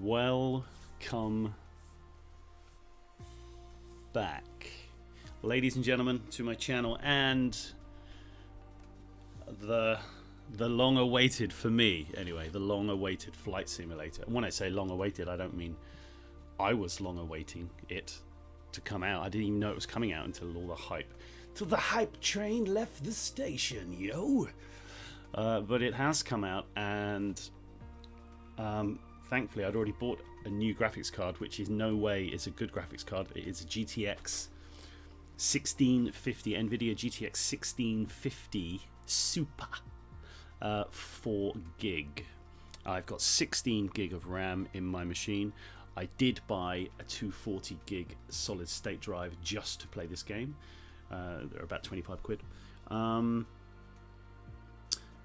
Welcome back, ladies and gentlemen, to my channel and the long-awaited, for me anyway, the long-awaited flight simulator. And when I say long-awaited, I don't mean I was long-awaiting it to come out. I didn't even know it was coming out until all the hype, till the hype train left the station, yo. But it has come out, and thankfully I'd already bought a new graphics card, which is no way is a good graphics card. It is a GTX 1650, Nvidia GTX 1650 Super, 4 gig. I've got 16 gig of RAM in my machine. I did buy a 240 gig solid state drive just to play this game. They're about 25 quid.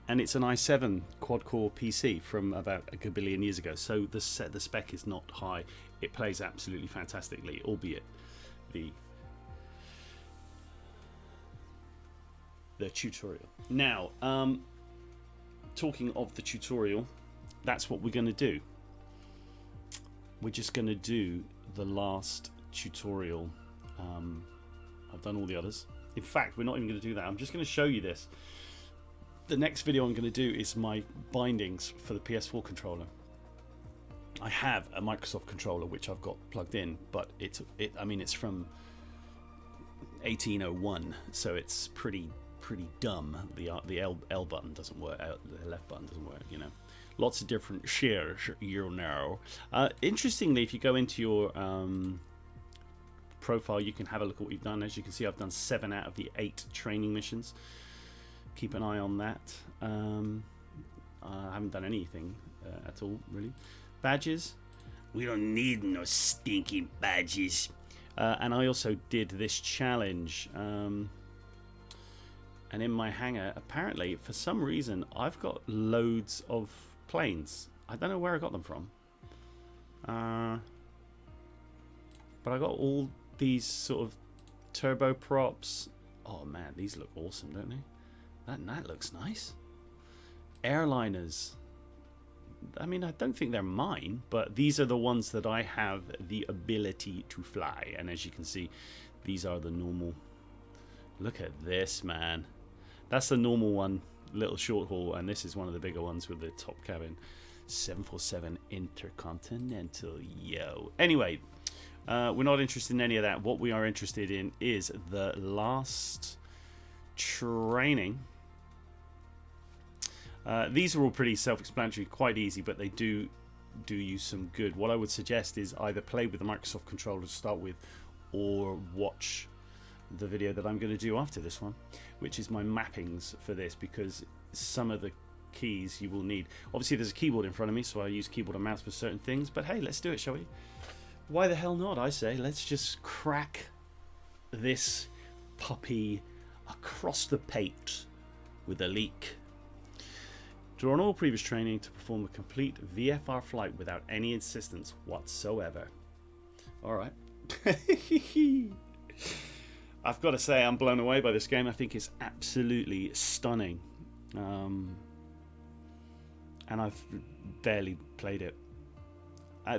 And it's an i7 quad-core PC from about a billion years ago, so the spec is not high. It plays absolutely fantastically, albeit the tutorial. Now, talking of the tutorial, that's what we're going to do. We're just going to do the last tutorial. I've done all the others. In fact, we're not even going to do that. I'm just going to show you this. The next video I'm going to do is my bindings for the PS4 controller. I have a Microsoft controller which I've got plugged in, but I mean it's from 1801, so it's pretty dumb. The L button doesn't work, the left button doesn't work, you know. Lots of different shares, you know. Interestingly, if you go into your profile, you can have a look at what you've done. As you can see, I've done 7 out of the 8 training missions. Keep an eye on that. I haven't done anything at all, really. Badges, we don't need no stinking badges. And I also did this challenge. And in my hangar, apparently, for some reason, I've got loads of planes. I don't know where I got them from. But I got all these sort of turboprops. Oh man, these look awesome, don't they? That looks nice. Airliners. I mean, I don't think they're mine, but these are the ones that I have the ability to fly. And as you can see, these are the normal. Look at this, man. That's the normal one, little short haul, and this is one of the bigger ones with the top cabin. 747 Intercontinental, yo. Anyway, we're not interested in any of that. What we are interested in is the last training. These are all pretty self-explanatory, quite easy, but they do you some good. What I would suggest is either play with the Microsoft controller to start with, or watch the video that I'm going to do after this one, which is my mappings for this, because some of the keys you will need. Obviously there's a keyboard in front of me, so I use keyboard and mouse for certain things, but hey, let's do it, shall we? Why the hell not, I say. Let's just crack this puppy across the pate with a leak. Draw on all previous training to perform a complete VFR flight without any assistance whatsoever. Alright. I've got to say, I'm blown away by this game. I think it's absolutely stunning. And I've barely played it.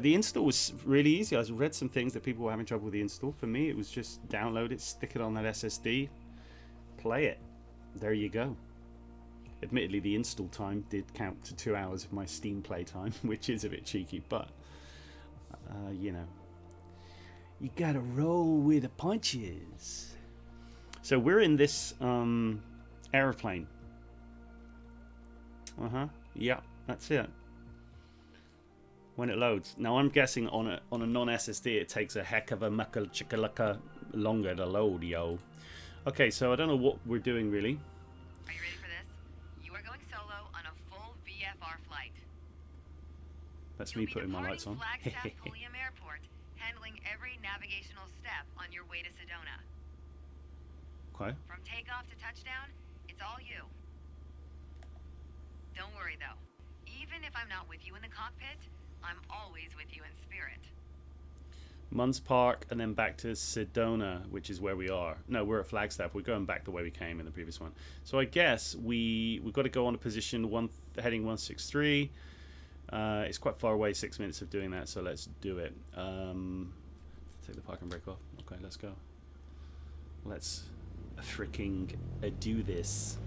The install was really easy. I read some things that people were having trouble with the install. For me, it was just download it, stick it on that SSD, play it. There you go. Admittedly, the install time did count to 2 hours of my Steam play time, which is a bit cheeky, but you know, you gotta roll with the punches. So we're in this airplane. Yeah, that's it. When it loads. Now I'm guessing on a non-SSD it takes a heck of a muckle chickalaka longer to load, yo. Okay, so I don't know what we're doing really. Are you ready for this? You are going solo on a full VFR flight. That's me putting my lights on. Flagstaff Pulliam Airport, handling every navigational step on your way to Sedona. Okay. From takeoff to touchdown, it's all you. Don't worry though. Even if I'm not with you in the cockpit, I'm always with you in spirit. Munns Park and then back to Sedona, which is where we are. No, we're at Flagstaff. We're going back the way we came in the previous one. So I guess we've got to go on a position heading 163. It's quite far away, 6 minutes of doing that, so let's do it. Take the parking brake off. Okay, let's go. Let's freaking do this.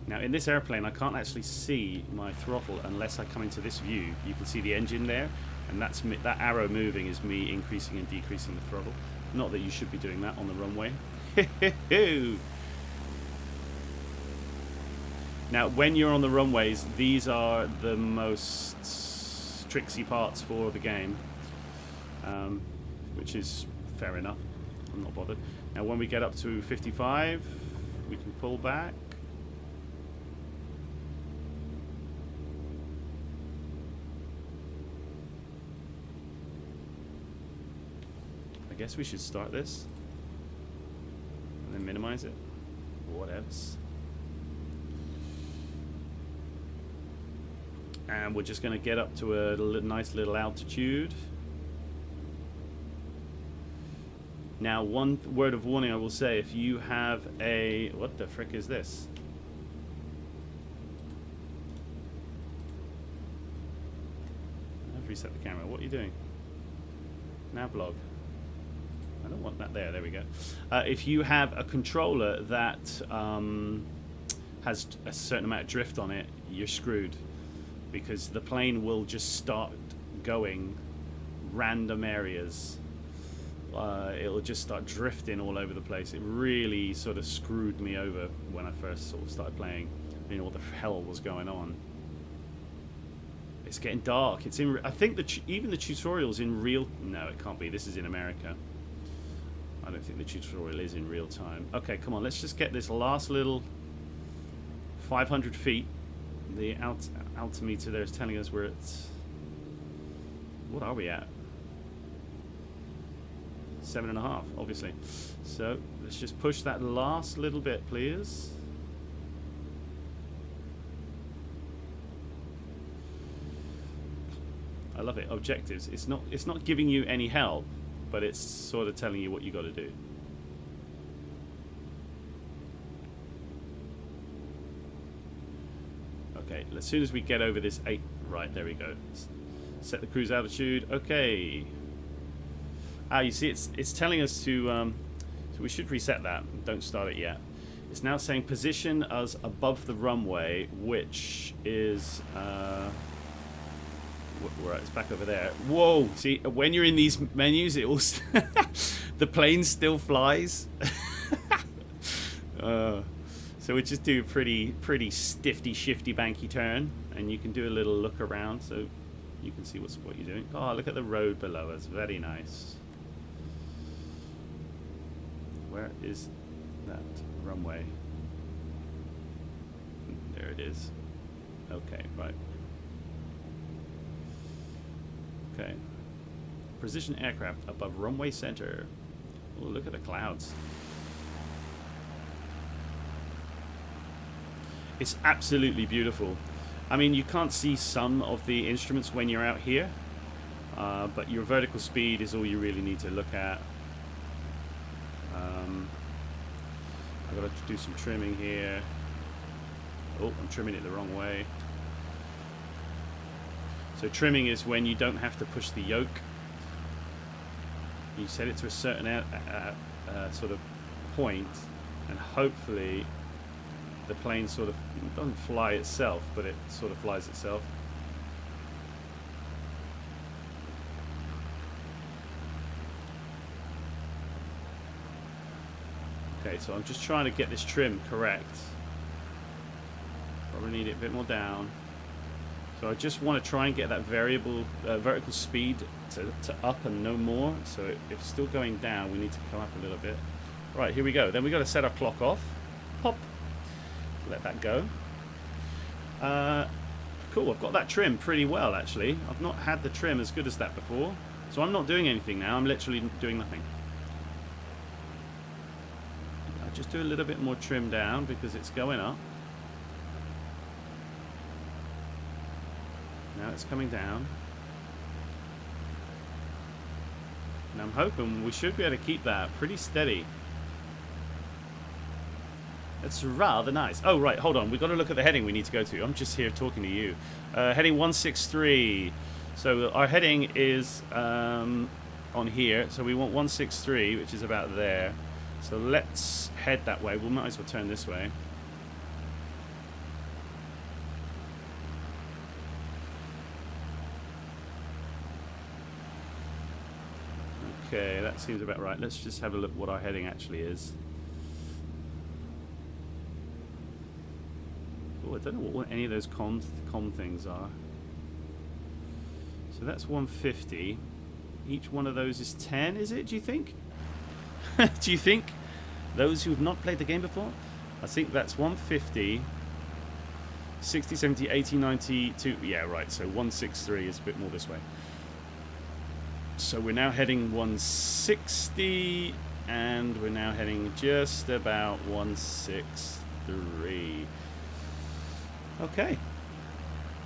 Now in this airplane I can't actually see my throttle unless I come into this view. You can see the engine there, and that's me, that arrow moving is me increasing and decreasing the throttle. Not that you should be doing that on the runway. Now when you're on the runways, these are the most tricksy parts for the game, which is fair enough. I'm not bothered. Now when we get up to 55, we can pull back. I guess we should start this and then minimize it. Whatevs. And we're just going to get up to a nice little altitude. Now, one word of warning I will say: if you have a... What the frick is this? I've reset the camera. What are you doing? Navlog. I don't want that there. There we go. If you have a controller that has a certain amount of drift on it, you're screwed, because the plane will just start going random areas. It'll just start drifting all over the place. It really sort of screwed me over when I first sort of started playing. I didn't know what the hell was going on. It's getting dark. It's in. I think even the tutorial's in real. No, it can't be. This is in America. I don't think the tutorial is in real time. Okay, come on. Let's just get this last little 500 feet. The altimeter there is telling us we're at... What are we at? 7.5, obviously. So let's just push that last little bit, please. I love it. Objectives. It's not giving you any help, but it's sort of telling you what you got to do. Okay, as soon as we get over this 8, right, there we go. Set the cruise altitude. Okay. Ah, you see, it's telling us to, so we should reset that. Don't start it yet. It's now saying position us above the runway, which is, it's back over there. Whoa! See, when you're in these menus, it also the plane still flies. So we just do a pretty stifty, shifty, banky turn, and you can do a little look around, so you can see what you're doing. Oh, look at the road below us. Very nice. Where is that runway? There it is. Okay, right. Okay. Precision aircraft above runway center. Oh, look at the clouds. It's absolutely beautiful. I mean, you can't see some of the instruments when you're out here, but your vertical speed is all you really need to look at. I've got to do some trimming here. Oh, I'm trimming it the wrong way. So trimming is when you don't have to push the yoke. You set it to a certain sort of point, and hopefully the plane sort of doesn't fly itself, but it sort of flies itself. Okay, so I'm just trying to get this trim correct. Probably need it a bit more down. So I just want to try and get that vertical speed to up and no more. So if it's still going down, we need to come up a little bit. Right, here we go. Then we've got to set our clock off. Pop. Let that go. Cool, I've got that trim pretty well, actually. I've not had the trim as good as that before. So I'm not doing anything now. I'm literally doing nothing. I'll just do a little bit more trim down because it's going up. Now it's coming down. And I'm hoping we should be able to keep that pretty steady. It's rather nice. Oh, right, hold on. We've got to look at the heading we need to go to. I'm just here talking to you. Heading 163. So our heading is on here. So we want 163, which is about there. So let's head that way. We might as well turn this way. Okay, that seems about right. Let's just have a look what our heading actually is. Oh, I don't know what any of those com things are. So that's 150. Each one of those is 10, is it, do you think? Do you think? Those who have not played the game before? I think that's 150, 60, 70, 80, 90, yeah, right, so 163 is a bit more this way. So we're now heading 160, and we're now heading just about 163. Okay.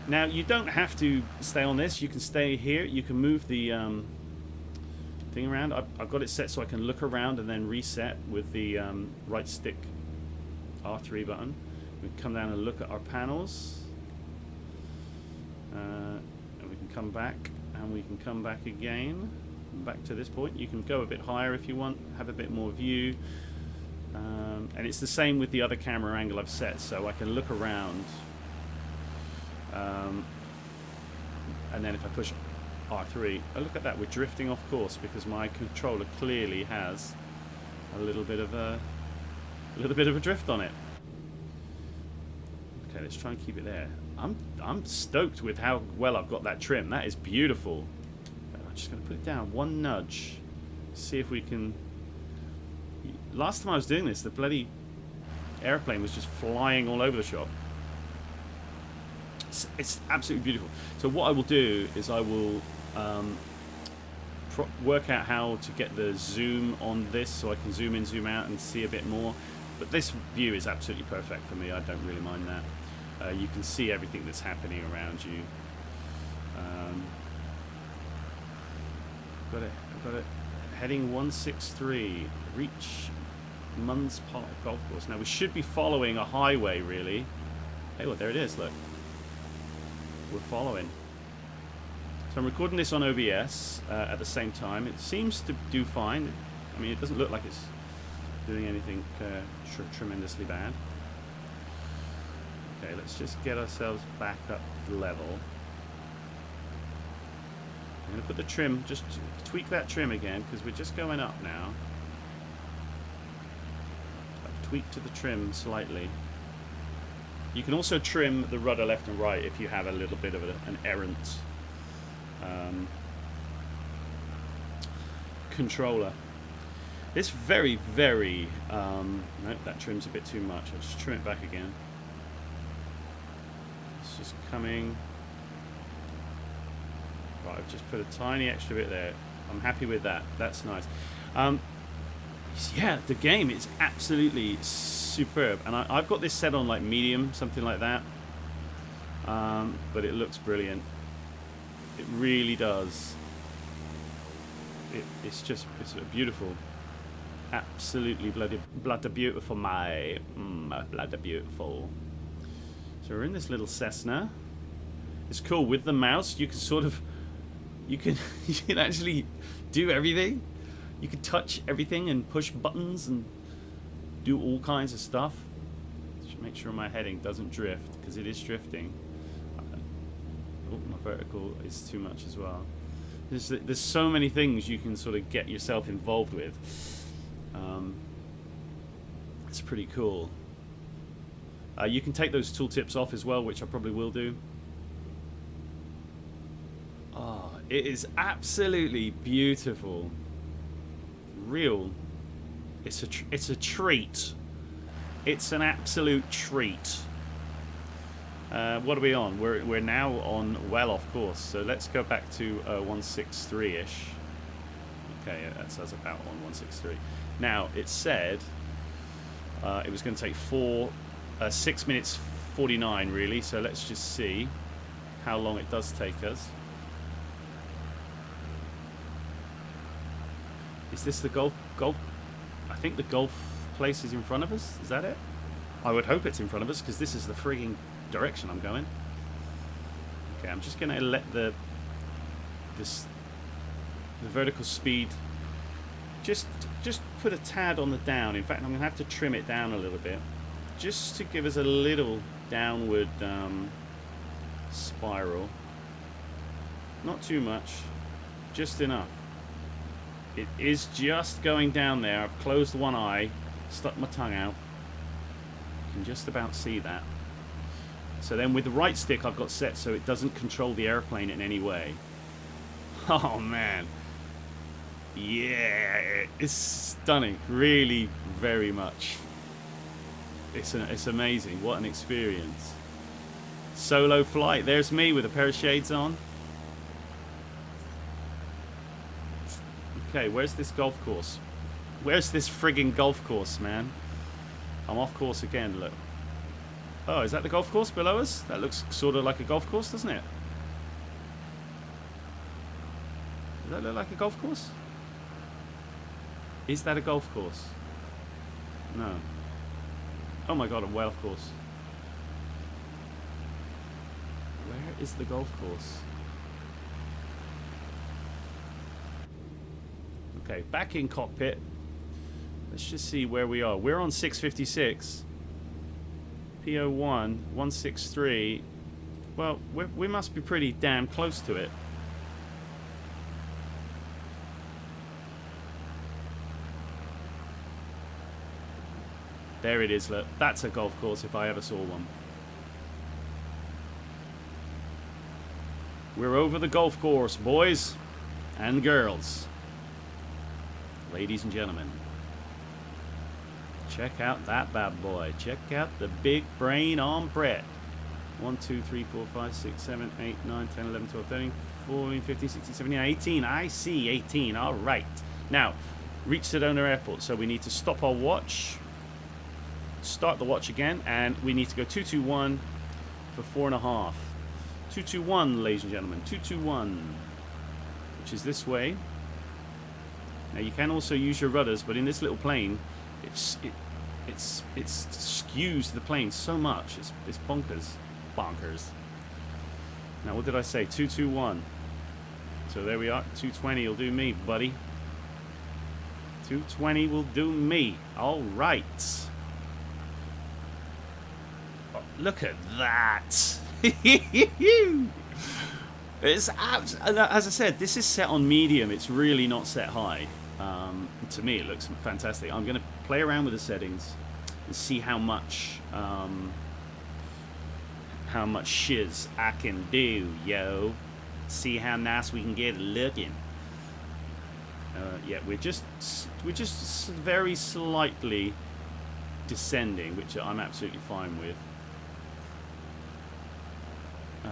Now, you don't have to stay on this. You can stay here. You can move the thing around. I've got it set so I can look around and then reset with the right stick R3 button. We can come down and look at our panels. And we can come back, and we can come back again. Back to this point. You can go a bit higher if you want, have a bit more view. And it's the same with the other camera angle I've set, so I can look around. And then if I push R3, oh, look at that, we're drifting off course because my controller clearly has a little bit of a drift on it. Okay, let's try and keep it there. I'm stoked with how well I've got that trim. That is beautiful. I'm just going to put it down one nudge. See if we can. Last time I was doing this, the bloody airplane was just flying all over the shop. It's absolutely beautiful. So what I will do is I will work out how to get the zoom on this so I can zoom in, zoom out and see a bit more. But this view is absolutely perfect for me. I don't really mind that. You can see everything that's happening around you. Got it. Heading 163. Reach Munns Park Golf Course. Now we should be following a highway, really. Hey, well, there it is. Look. We're following. So I'm recording this on OBS at the same time. It seems to do fine. I mean, it doesn't look like it's doing anything tremendously bad. Okay, let's just get ourselves back up level. I'm going to put the trim, just tweak that trim again because we're just going up now. I've tweaked to the trim slightly. You can also trim the rudder left and right if you have a little bit of an errant controller. It's very, very... nope, that trim's a bit too much. I'll just trim it back again. It's just coming... Right, I've just put a tiny extra bit there. I'm happy with that. That's nice. Yeah, the game is absolutely superb, and I've got this set on like medium, something like that. But it looks brilliant. It really does. It's beautiful. Absolutely bloody beautiful, my bloody beautiful. So we're in this little Cessna. It's cool with the mouse. You can sort of, you can actually do everything. You can touch everything and push buttons and do all kinds of stuff. Just make sure my heading doesn't drift, because it is drifting. Oh, my vertical is too much as well. There's so many things you can sort of get yourself involved with. It's pretty cool. You can take those tooltips off as well, which I probably will do. Oh, it is absolutely beautiful. Real. It's a treat. It's an absolute treat. What are we on? We're now on well off course. So let's go back to 163-ish. Okay, that says about on 163. Now it said it was going to take 6 minutes 49 really. So let's just see how long it does take us. Is this the golf? I think the golf place is in front of us. Is that it? I would hope it's in front of us because this is the frigging direction I'm going. Okay, I'm just going to let the vertical speed just put a tad on the down. In fact, I'm going to have to trim it down a little bit just to give us a little downward spiral. Not too much, just enough. It is just going down there. I've closed one eye, stuck my tongue out. You can just about see that. So then with the right stick I've got set so it doesn't control the airplane in any way. Oh man. Yeah, it's stunning. Really, very much. It's amazing. What an experience. Solo flight. There's me with a pair of shades on. Okay, where's this golf course? Where's this frigging golf course, man? I'm off course again, look. Oh, is that the golf course below us? That looks sort of like a golf course, doesn't it? Does that look like a golf course? Is that a golf course? No. Oh my god, a well, of course. Where is the golf course? Okay, back in cockpit. Let's just see where we are. We're on 656. PO1, 163. Well, we must be pretty damn close to it. There it is, look. That's a golf course if I ever saw one. We're over the golf course, boys and girls. Ladies and gentlemen. Check out that bad boy. Check out the big brain on Brett. 1, 2, 3, 4, 5, 6, 7, 8, 9, 10, 11, 12, 13, 14, 15, 16, 17, 18. I see 18. All right. Now, reach Sedona Airport. So we need to stop our watch. Start the watch again. And we need to go 221 for 4.5. 221, ladies and gentlemen. 221. Which is this way. Now you can also use your rudders, but in this little plane, it skews the plane so much. It's bonkers. Now what did I say? 221. So there we are. 220 will do me, buddy. 220 will do me. All right. Oh, look at that. It's as I said, this is set on medium. It's really not set high. To me, it looks fantastic. I'm going to play around with the settings and see how much shiz I can do, yo. See how nice we can get it looking. Yeah, we're just very slightly descending, which I'm absolutely fine with.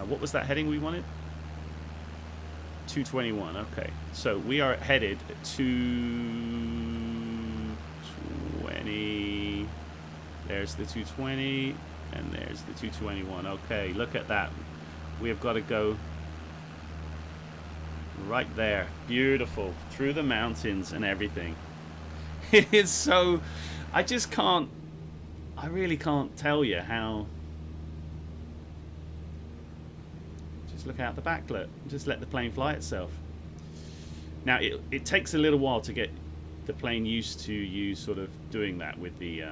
What was that heading we wanted? 221. Okay, so we are headed to 220. There's the 220 and there's the 221. Okay, look at that. We have got to go right there. Beautiful, through the mountains and everything. It is so, I really can't tell you how. Just look out the back, look. Just let the plane fly itself. Now, it takes a little while to get the plane used to you sort of doing that with the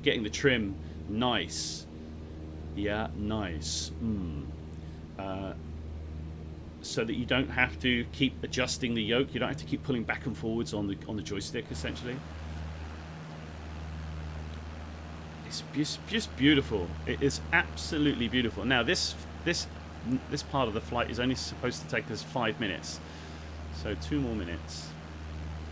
getting the trim nice. Yeah, nice. So that you don't have to keep adjusting the yoke. You don't have to keep pulling back and forwards on the joystick, essentially. It's just beautiful. It is absolutely beautiful. Now this part of the flight is only supposed to take us 5 minutes, so 2 more minutes,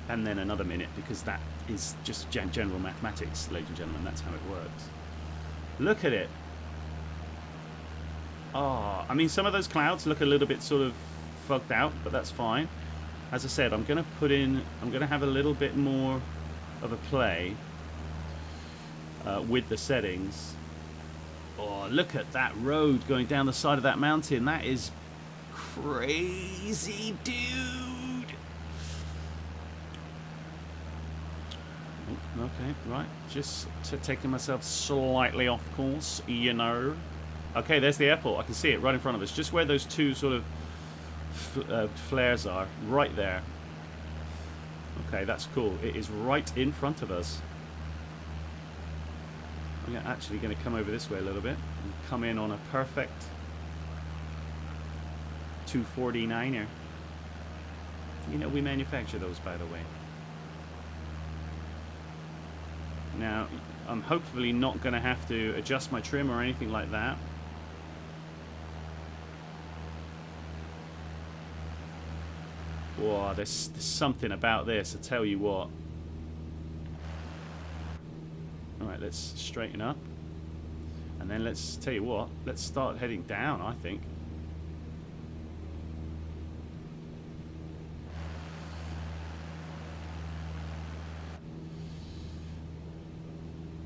and then another minute, because that is just general mathematics, ladies and gentlemen. That's how it works. Look at it. Oh, I mean, some of those clouds look a little bit sort of fogged out, but that's fine. As I said, I'm going to have a little bit more of a play with the settings. Oh, look at that road going down the side of that mountain. That is crazy, dude. Okay, right. Just taking myself slightly off course, you know. Okay, there's the airport. I can see it right in front of us. Just where those two sort of flares are. Right there. Okay, that's cool. It is right in front of us. I'm actually going to come over this way a little bit and come in on a perfect 249er. You know, we manufacture those, by the way. Now, I'm hopefully not going to have to adjust my trim or anything like that. Whoa, there's something about this, I tell you what. Alright, let's straighten up. And then let's, tell you what, let's start heading down, I think.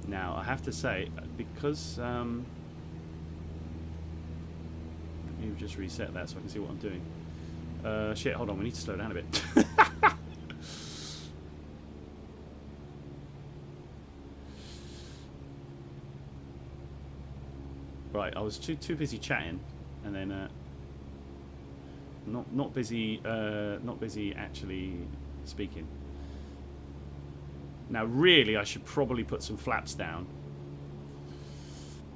Now, I have to say, because let me just reset that so I can see what I'm doing. Shit, hold on, we need to slow down a bit. Right, I was too busy chatting, and then not busy actually speaking. Now, really, I should probably put some flaps down,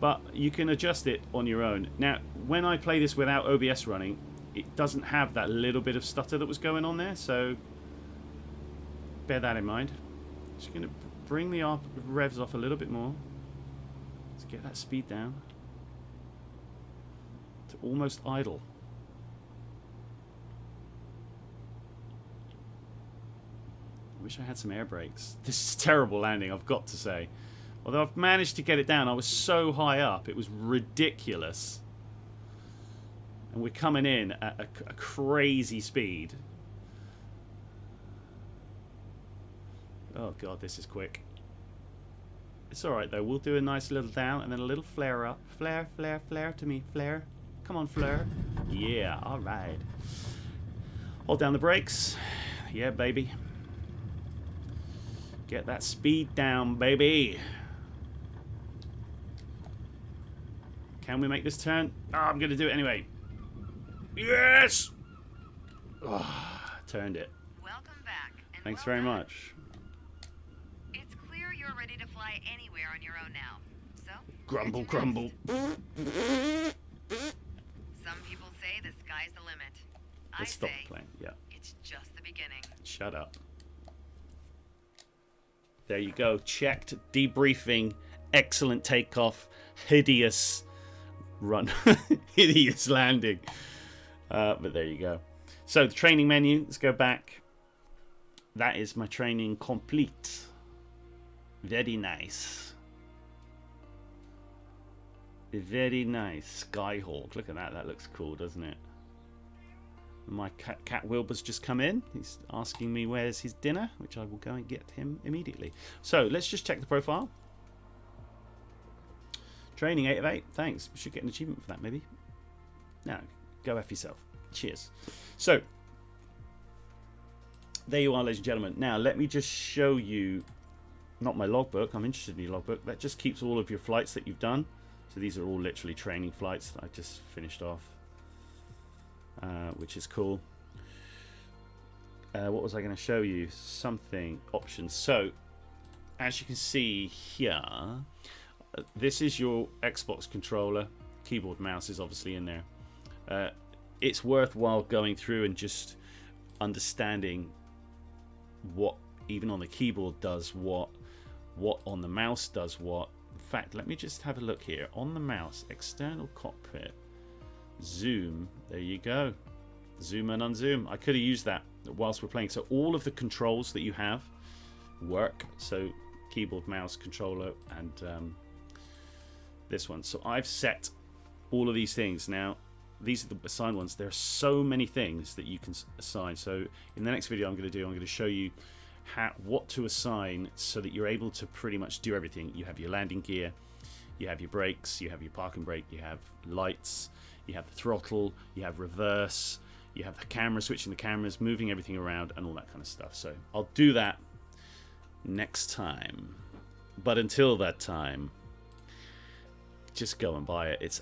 but you can adjust it on your own. Now, when I play this without OBS running, it doesn't have that little bit of stutter that was going on there, so bear that in mind. Just going to bring the revs off a little bit more. Let's get that speed down to almost idle. I wish I had some air brakes. This is terrible landing, I've got to say. Although I've managed to get it down, I was so high up, it was ridiculous. And we're coming in at a crazy speed. Oh god, this is quick. It's alright though, we'll do a nice little down and then a little flare up. Flare, flare, flare to me, flare. Come on, flare. Yeah, alright. Hold down the brakes. Yeah, baby. Get that speed down, baby. Can we make this turn? Oh, I'm going to do it anyway. Yes! Oh, turned it. Welcome back. And Thanks well very done. much. It's clear you're ready to fly anywhere on your own now. So, Grumble, where's your grumble. next? Some people say the sky's the limit. Let's I stop say playing. Yeah. it's just the beginning. Shut up. There you go. Checked. Debriefing. Excellent takeoff. Hideous run. Hideous landing. But there you go. So the training menu. Let's go back. That is my training complete. Very nice. Very nice. Skyhawk. Look at that. That looks cool, doesn't it? My cat Wilbur's just come in. He's asking me where's his dinner, which I will go and get him immediately. So let's just check the profile. Training 8 of 8. Thanks. We should get an achievement for that, maybe. Now, go F yourself. Cheers. So, there you are, ladies and gentlemen. Now, let me just show you, not my logbook. I'm interested in your logbook. That just keeps all of your flights that you've done. So these are all literally training flights that I just finished off. Which is cool. What was I going to show you? Something. Options. So, as you can see here, this is your Xbox controller. Keyboard, mouse is obviously in there. It's worthwhile going through and just understanding what, even on the keyboard, does what on the mouse does what. In fact, let me just have a look here. On the mouse, external cockpit. Zoom, there you go. Zoom and unzoom. I could have used that whilst we're playing. So all of the controls that you have work. So keyboard, mouse, controller, and this one. So I've set all of these things. Now, these are the assigned ones. There are so many things that you can assign. So in the next video I'm going to show you what to assign so that you're able to pretty much do everything. You have your landing gear, you have your brakes, you have your park and brake, you have lights, you have the throttle, you have reverse, you have the camera, switching the cameras, moving everything around, and all that kind of stuff. So I'll do that next time. But until that time, just go and buy it. It's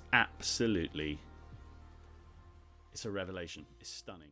a revelation. It's stunning.